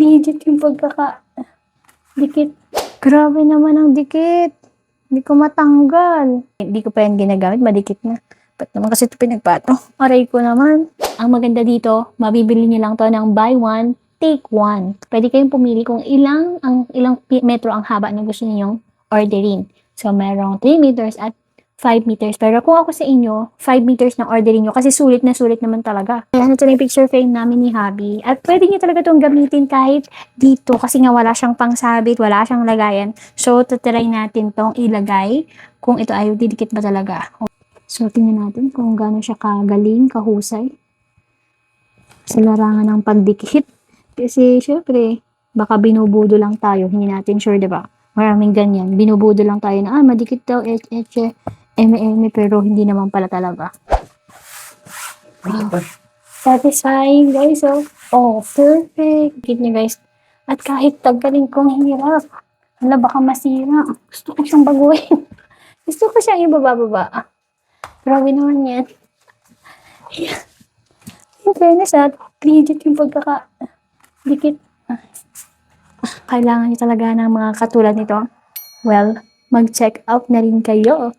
legit yung dikit. Grabe naman ang dikit. Hindi ko matanggal. Hindi ko pa yan ginagamit, madikit na. Ba't naman kasi ito pinagpato? Aray ko naman. Ang maganda dito, mabibili niyo lang to ng buy one, take one. Pwede kayong pumili kung ilang metro ang haba na gusto ninyong orderin. So, merong 3 meters at 5 meters. Pero kung ako sa inyo, 5 meters na orderin nyo kasi sulit na sulit naman talaga. Ayan, ito na yung picture frame namin ni Habi. At pwede nyo talaga itong gamitin kahit dito kasi nga wala siyang pangsabit, wala siyang lagayan. So, tatry natin tong ilagay kung ito ay didikit ba talaga. So, tingnan natin kung gaano siya kagaling, kahusay sa larangan ng pagdikit. Kasi, syempre, baka binubudo lang tayo. Hindi natin sure, diba? Maraming ganyan. Binubudo lang tayo na, madikit daw, pero hindi naman pala talaga. Wow. Satisfying, guys. Oh, perfect. Get nyo, guys. At kahit taggaling kong hirap, baka masira. Gusto ko siyang baguhin. Gusto ko siyang ibaba-baba. Grabe naman yan. In fairness, legit yung dikit. Kailangan niyo talaga ng mga katulad nito. Well, mag-check out na rin kayo.